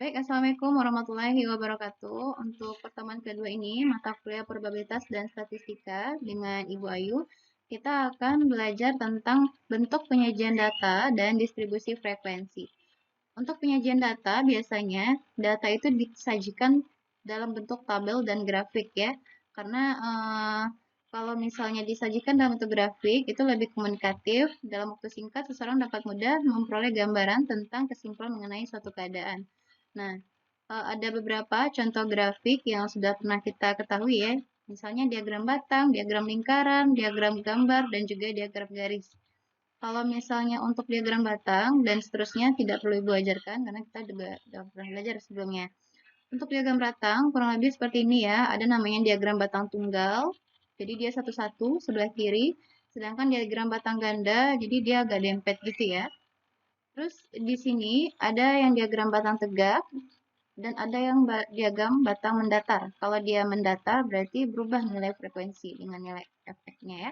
Baik, Assalamualaikum warahmatullahi wabarakatuh. Untuk pertemuan kedua ini, mata kuliah probabilitas dan statistika dengan Ibu Ayu, kita akan belajar tentang bentuk penyajian data dan distribusi frekuensi. Untuk penyajian data, biasanya data itu disajikan dalam bentuk tabel dan grafik ya. Karena kalau misalnya disajikan dalam bentuk grafik, itu lebih komunikatif. Dalam waktu singkat, seseorang dapat mudah memperoleh gambaran tentang kesimpulan mengenai suatu keadaan. Nah, ada beberapa contoh grafik yang sudah pernah kita ketahui ya. Misalnya diagram batang, diagram lingkaran, diagram gambar, dan juga diagram garis. Kalau misalnya untuk diagram batang dan seterusnya tidak perlu Ibu ajarkan karena kita juga sudah pernah belajar sebelumnya. Untuk diagram batang kurang lebih seperti ini ya, ada namanya diagram batang tunggal. Jadi dia satu-satu sebelah kiri, sedangkan diagram batang ganda jadi dia agak dempet gitu ya. Terus di sini ada yang diagram batang tegak dan ada yang diagram batang mendatar. Kalau dia mendatar berarti berubah nilai frekuensi dengan nilai efeknya ya.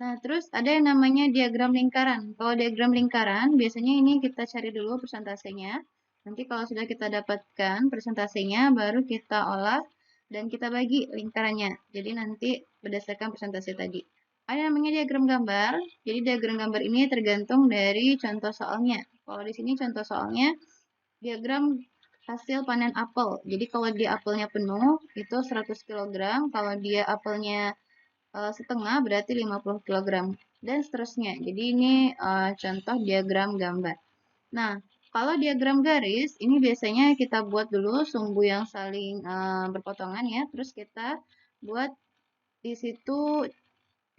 Nah, terus ada yang namanya diagram lingkaran. Kalau diagram lingkaran, biasanya ini kita cari dulu persentasenya. Nanti kalau sudah kita dapatkan persentasenya, baru kita olah dan kita bagi lingkarannya. Jadi nanti berdasarkan persentase tadi. Ada namanya diagram gambar. Jadi diagram gambar ini tergantung dari contoh soalnya. Kalau di sini contoh soalnya diagram hasil panen apel. Jadi kalau dia apelnya penuh, itu 100 kg. Kalau dia apelnya setengah berarti 50 kg dan seterusnya. Jadi ini contoh diagram gambar. Nah, kalau diagram garis ini biasanya kita buat dulu sumbu yang saling berpotongan ya. Terus kita buat di situ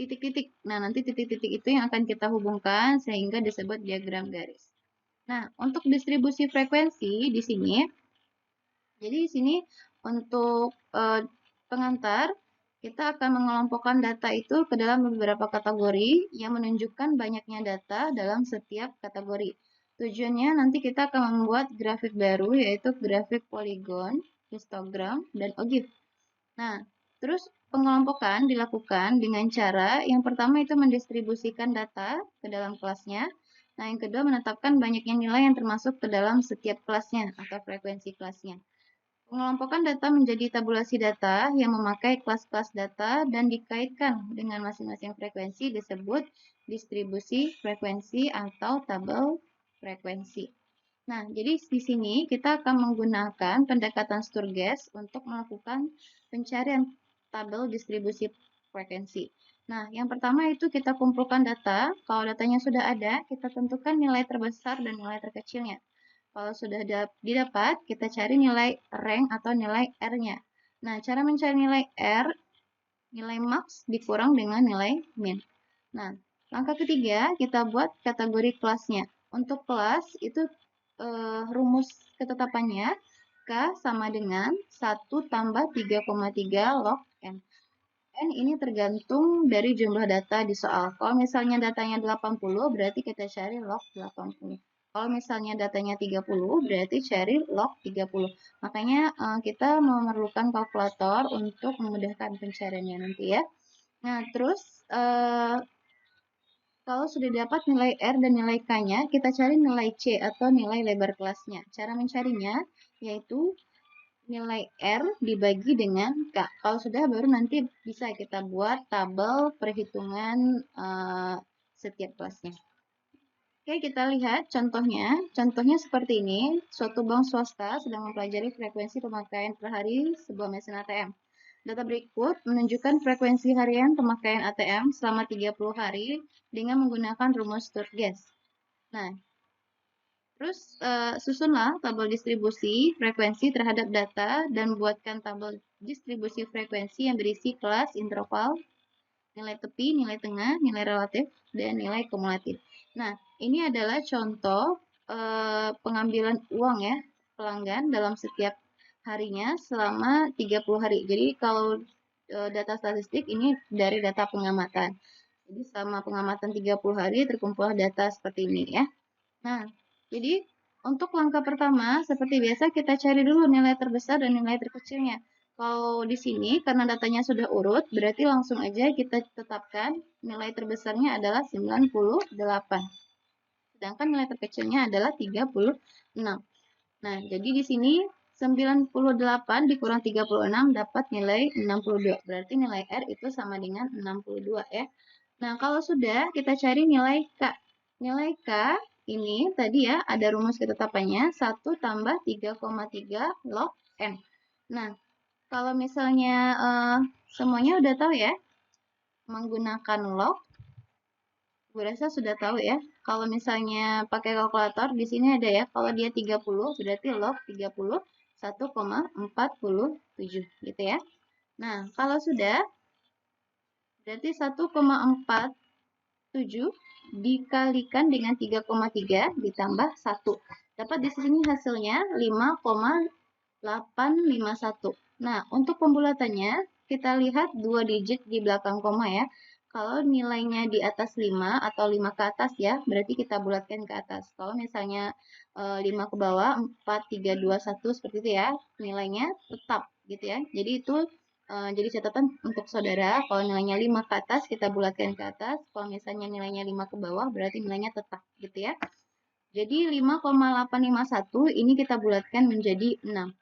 titik-titik. Nah, nanti titik-titik itu yang akan kita hubungkan sehingga disebut diagram garis. Nah, untuk distribusi frekuensi di sini, jadi di sini untuk pengantar kita akan mengelompokkan data itu ke dalam beberapa kategori yang menunjukkan banyaknya data dalam setiap kategori. Tujuannya nanti kita akan membuat grafik baru yaitu grafik poligon, histogram, dan ogif. Nah, terus pengelompokan dilakukan dengan cara yang pertama itu mendistribusikan data ke dalam kelasnya. Nah, yang kedua menetapkan banyaknya nilai yang termasuk ke dalam setiap kelasnya atau frekuensi kelasnya. Pengelompokan data menjadi tabulasi data yang memakai kelas-kelas data dan dikaitkan dengan masing-masing frekuensi disebut distribusi frekuensi atau tabel frekuensi. Nah, jadi di sini kita akan menggunakan pendekatan Sturges untuk melakukan pencarian tabel distribusi frekuensi. Nah, yang pertama itu kita kumpulkan data. Kalau datanya sudah ada, kita tentukan nilai terbesar dan nilai terkecilnya. Kalau sudah didapat, kita cari nilai rank atau nilai R-nya. Nah, cara mencari nilai R, nilai max dikurang dengan nilai min. Nah, langkah ketiga, kita buat kategori kelasnya. Untuk kelas, itu rumus ketetapannya, K sama dengan 1 tambah 3,3 log N. N ini tergantung dari jumlah data di soal. Kalau misalnya datanya 80, berarti kita cari log 80. Kalau misalnya datanya 30, berarti cari log 30. Makanya kita memerlukan kalkulator untuk memudahkan pencariannya nanti ya. Nah, terus kalau sudah dapat nilai R dan nilai K-nya, kita cari nilai C atau nilai lebar kelasnya. Cara mencarinya yaitu nilai R dibagi dengan K. Kalau sudah, baru nanti bisa kita buat tabel perhitungan setiap kelasnya. Oke, kita lihat contohnya. Contohnya seperti ini. Suatu bank swasta sedang mempelajari frekuensi pemakaian per hari sebuah mesin ATM. Data berikut menunjukkan frekuensi harian pemakaian ATM selama 30 hari dengan menggunakan rumus Sturges. Nah, terus susunlah tabel distribusi frekuensi terhadap data dan buatkan tabel distribusi frekuensi yang berisi kelas, interval, nilai tepi, nilai tengah, nilai relatif, dan nilai kumulatif. Nah, ini adalah contoh pengambilan uang ya pelanggan dalam setiap harinya selama 30 hari. Jadi kalau data statistik ini dari data pengamatan. Jadi selama pengamatan 30 hari terkumpul data seperti ini ya. Nah, jadi untuk langkah pertama seperti biasa kita cari dulu nilai terbesar dan nilai terkecilnya. Kalau di sini karena datanya sudah urut, berarti langsung aja kita tetapkan nilai terbesarnya adalah 98. Sedangkan nilai terkecilnya adalah 36. Nah, jadi di sini 98 dikurang 36 dapat nilai 62. Berarti nilai R itu sama dengan 62 ya. Nah, kalau sudah, kita cari nilai K. Nilai K ini tadi ya, ada rumus ketetapannya, 1 tambah 3,3 log N. Nah, kalau misalnya semuanya udah tahu ya, menggunakan log, gue rasa sudah tahu ya. Kalau misalnya pakai kalkulator, di sini ada ya, kalau dia 30, berarti log 30, 1,47 gitu ya. Nah, kalau sudah, berarti 1,47 dikalikan dengan 3,3 ditambah 1. Dapat di sini hasilnya 5,851. Nah, untuk pembulatannya, kita lihat 2 digit di belakang koma ya. Kalau nilainya di atas 5 atau 5 ke atas ya, berarti kita bulatkan ke atas. Kalau misalnya 5 ke bawah, 4, 3, 2, 1 seperti itu ya, nilainya tetap gitu ya. Jadi itu jadi catatan untuk saudara, kalau nilainya 5 ke atas, kita bulatkan ke atas. Kalau misalnya nilainya 5 ke bawah, berarti nilainya tetap gitu ya. Jadi 5,851 ini kita bulatkan menjadi 6.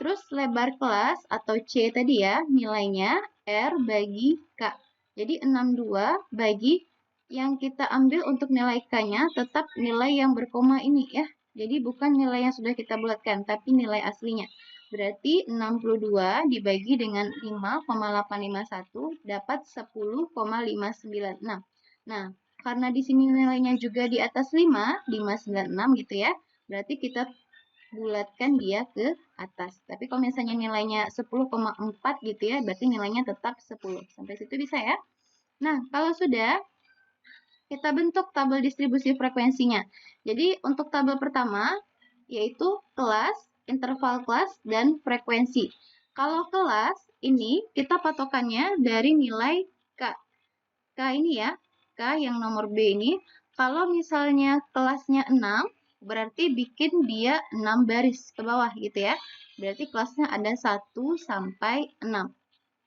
Terus lebar kelas atau C tadi ya, nilainya R bagi K. Jadi 62 bagi yang kita ambil untuk nilai K-nya tetap nilai yang berkoma ini ya. Jadi bukan nilai yang sudah kita bulatkan, tapi nilai aslinya. Berarti 62 dibagi dengan 5,851 dapat 10,596. Nah, karena di sini nilainya juga di atas 5, 596 gitu ya. Berarti kita bulatkan dia ke atas. Tapi kalau misalnya nilainya 10,4 gitu ya, berarti nilainya tetap 10. Sampai situ bisa ya? Nah, kalau sudah, kita bentuk tabel distribusi frekuensinya. Jadi, untuk tabel pertama, yaitu kelas, interval kelas, dan frekuensi. Kalau kelas, ini kita patokannya dari nilai K. K ini ya, K yang nomor B ini. Kalau misalnya kelasnya 6, berarti bikin dia 6 baris ke bawah gitu ya. Berarti kelasnya ada 1 sampai 6.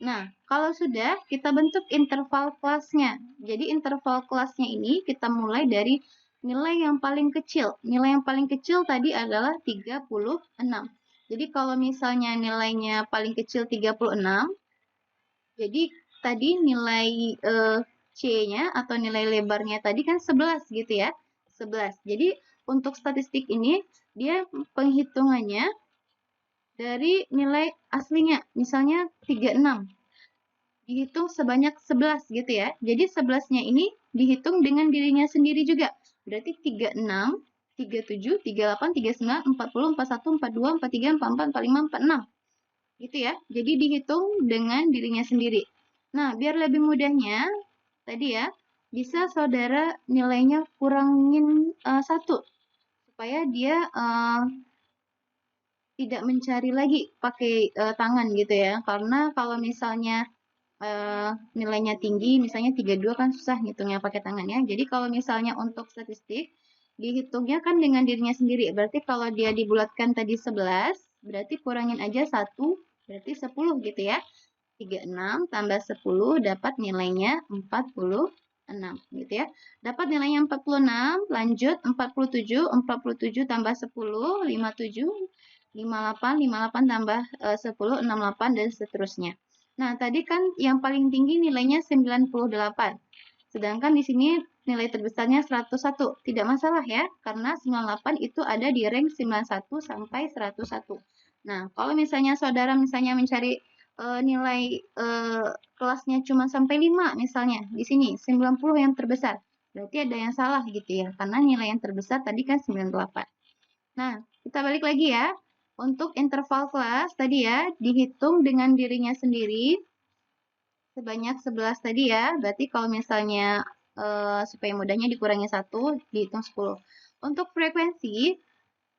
Nah, kalau sudah, kita bentuk interval kelasnya. Jadi interval kelasnya ini kita mulai dari nilai yang paling kecil. Nilai yang paling kecil tadi adalah 36. Jadi kalau misalnya nilainya paling kecil 36, jadi tadi nilai C-nya atau nilai lebarnya tadi kan 11 gitu ya. 11. Jadi untuk statistik ini dia penghitungannya dari nilai aslinya. Misalnya 36. Dihitung sebanyak 11 gitu ya. Jadi 11-nya ini dihitung dengan dirinya sendiri juga. Berarti 36, 37, 38, 39, 40, 41, 42, 43, 44, 45, 46. Gitu ya. Jadi dihitung dengan dirinya sendiri. Nah, biar lebih mudahnya, tadi ya, bisa saudara nilainya kurangin 1. Supaya dia tidak mencari lagi pakai tangan gitu ya. Karena kalau misalnya nilainya tinggi, misalnya 32 kan susah ngitungnya pakai tangan ya. Jadi kalau misalnya untuk statistik, dihitungnya kan dengan dirinya sendiri. Berarti kalau dia dibulatkan tadi 11, berarti kurangin aja 1, berarti 10 gitu ya. 36 tambah 10 dapat nilainya 46 gitu ya. Dapat nilainya 46, lanjut 47 tambah 10, 57, 58 tambah 10, 68 dan seterusnya. Nah, tadi kan yang paling tinggi nilainya 98. Sedangkan di sini nilai terbesarnya 101. Tidak masalah ya, karena 98 itu ada di rank 91 sampai 101. Nah, kalau misalnya saudara mencari nilai kelasnya cuma sampai 5 misalnya, di sini 90 yang terbesar. Berarti ada yang salah gitu ya, karena nilai yang terbesar tadi kan 98. Nah, kita balik lagi ya. Untuk interval kelas tadi ya, dihitung dengan dirinya sendiri sebanyak 11 tadi ya. Berarti kalau misalnya supaya mudahnya dikurangi 1, dihitung 10. Untuk frekuensi,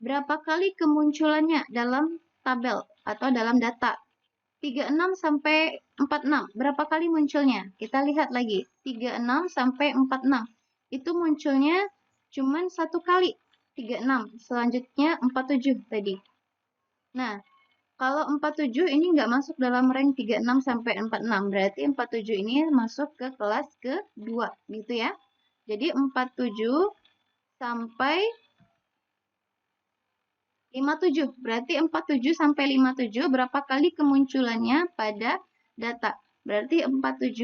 berapa kali kemunculannya dalam tabel atau dalam data? 36 sampai 46. Berapa kali munculnya? Kita lihat lagi. 36 sampai 46. Itu munculnya cuma satu kali. 36. Selanjutnya 47 tadi. Nah, kalau 47 ini nggak masuk dalam rank 36 sampai 46. Berarti 47 ini masuk ke kelas ke-2 gitu ya. Jadi 47 sampai 57. Berarti 47 sampai 57 berapa kali kemunculannya pada data? Berarti 47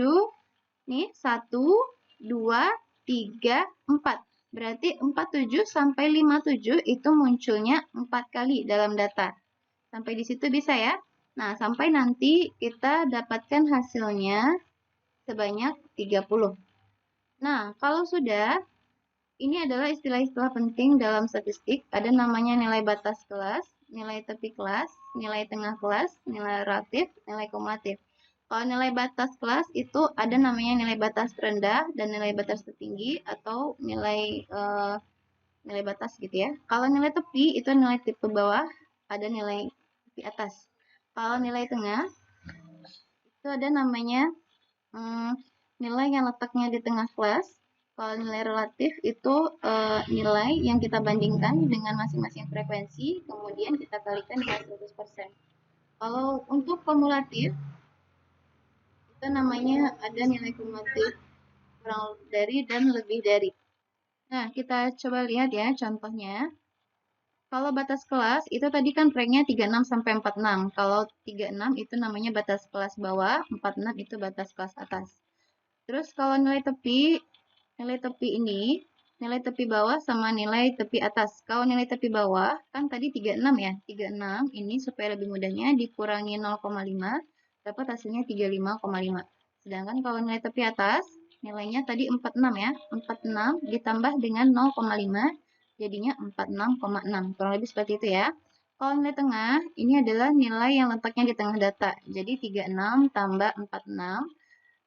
nih 1 2 3 4. Berarti 47 sampai 57 itu munculnya 4 kali dalam data. Sampai di situ bisa ya? Nah, sampai nanti kita dapatkan hasilnya sebanyak 30. Nah, kalau sudah, ini adalah istilah-istilah penting dalam statistik. Ada namanya nilai batas kelas, nilai tepi kelas, nilai tengah kelas, nilai relatif, nilai kumulatif. Kalau nilai batas kelas itu ada namanya nilai batas terendah dan nilai batas tertinggi atau nilai batas gitu ya. Kalau nilai tepi itu nilai tipe bawah, ada nilai tepi atas. Kalau nilai tengah itu ada namanya nilai yang letaknya di tengah kelas. Kalau nilai relatif itu nilai yang kita bandingkan dengan masing-masing frekuensi, kemudian kita kalikan dengan 100%. Kalau untuk kumulatif, itu namanya ada nilai kumulatif kurang dari dan lebih dari. Nah, kita coba lihat ya contohnya. Kalau batas kelas itu tadi kan ranknya 36 sampai 46. Kalau 36 itu namanya batas kelas bawah, 46 itu batas kelas atas. Terus kalau nilai tepi ini, nilai tepi bawah sama nilai tepi atas. Kalau nilai tepi bawah, kan tadi 36 ya. 36 ini supaya lebih mudahnya dikurangi 0,5, dapat hasilnya 35,5. Sedangkan kalau nilai tepi atas, nilainya tadi 46 ya. 46 ditambah dengan 0,5, jadinya 46,6. Kurang lebih seperti itu ya. Kalau nilai tengah, ini adalah nilai yang letaknya di tengah data. Jadi 36 tambah 46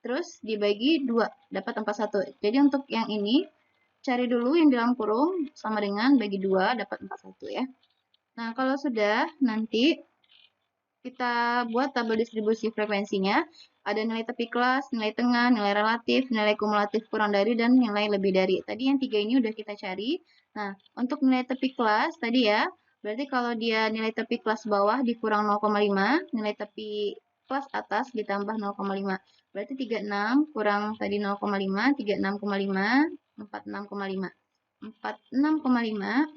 terus dibagi 2, dapat 41. Jadi untuk yang ini, cari dulu yang dalam kurung sama dengan bagi 2, dapat 41 ya. Nah, kalau sudah, nanti kita buat tabel distribusi frekuensinya. Ada nilai tepi kelas, nilai tengah, nilai relatif, nilai kumulatif kurang dari, dan nilai lebih dari. Tadi yang 3 ini udah kita cari. Nah, untuk nilai tepi kelas tadi ya, berarti kalau dia nilai tepi kelas bawah dikurang 0,5, nilai tepi kelas atas ditambah 0,5. Berarti 36 kurang tadi 0,5, 36,5, 46,5. 46,5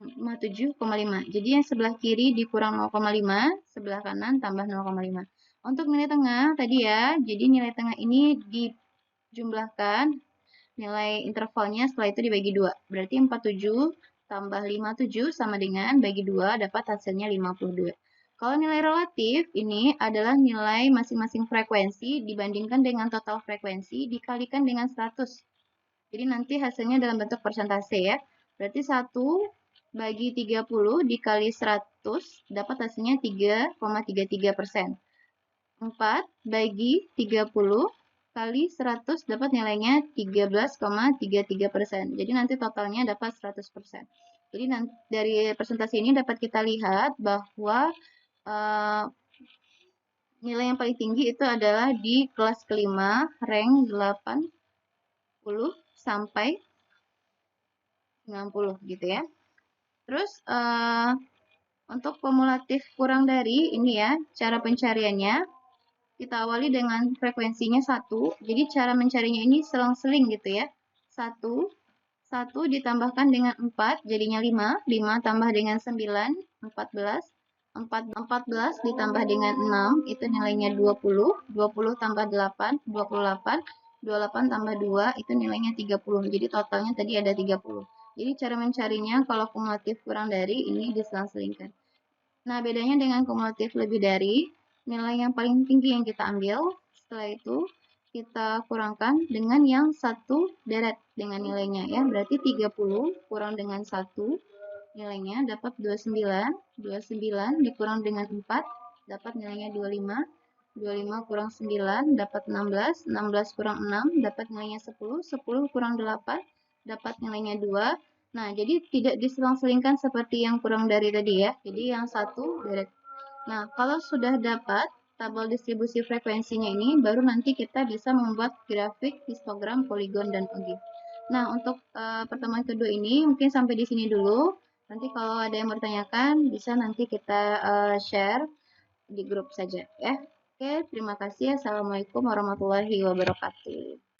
57,5. Jadi yang sebelah kiri dikurang 0,5, sebelah kanan tambah 0,5. Untuk nilai tengah tadi ya, jadi nilai tengah ini dijumlahkan nilai intervalnya setelah itu dibagi 2. Berarti 47 tambah 57 sama dengan bagi 2 dapat hasilnya 52. Kalau nilai relatif ini adalah nilai masing-masing frekuensi dibandingkan dengan total frekuensi dikalikan dengan 100. Jadi nanti hasilnya dalam bentuk persentase ya. Berarti 1 bagi 30 dikali 100 dapat hasilnya 3,33%. 4 bagi 30 kali 100 dapat nilainya 13,33%. Jadi nanti totalnya dapat 100%. Jadi dari presentasi ini dapat kita lihat bahwa nilai yang paling tinggi itu adalah di kelas kelima, rank 80 sampai 90 gitu ya. Terus untuk kumulatif kurang dari ini ya, cara pencariannya kita awali dengan frekuensinya 1. Jadi cara mencarinya ini selang-seling gitu ya. 1 ditambahkan dengan 4 jadinya 5, 5 tambah dengan 9, 14. 14 ditambah dengan 6 itu nilainya 20, 20 tambah 8, 28, 28 tambah 2 itu nilainya 30. Jadi totalnya tadi ada 30. Jadi cara mencarinya kalau kumulatif kurang dari ini diselang-selingkan. Nah, bedanya dengan kumulatif lebih dari, nilai yang paling tinggi yang kita ambil, setelah itu kita kurangkan dengan yang satu deret dengan nilainya ya. Berarti 30 kurang dengan 1 nilainya dapat 29, 29 dikurang dengan 4 dapat nilainya 25, 25 kurang 9 dapat 16, 16 kurang 6 dapat nilainya 10, 10 kurang 8 dapat nilainya 2. Nah, jadi tidak diselang-selingkan seperti yang kurang dari tadi ya. Jadi yang satu deret. Nah, kalau sudah dapat tabel distribusi frekuensinya ini, baru nanti kita bisa membuat grafik, histogram, poligon, dan OG. Nah, untuk pertemuan kedua ini mungkin sampai di sini dulu. Nanti kalau ada yang bertanyakan, bisa nanti kita share di grup saja ya. Oke, terima kasih. Assalamualaikum warahmatullahi wabarakatuh.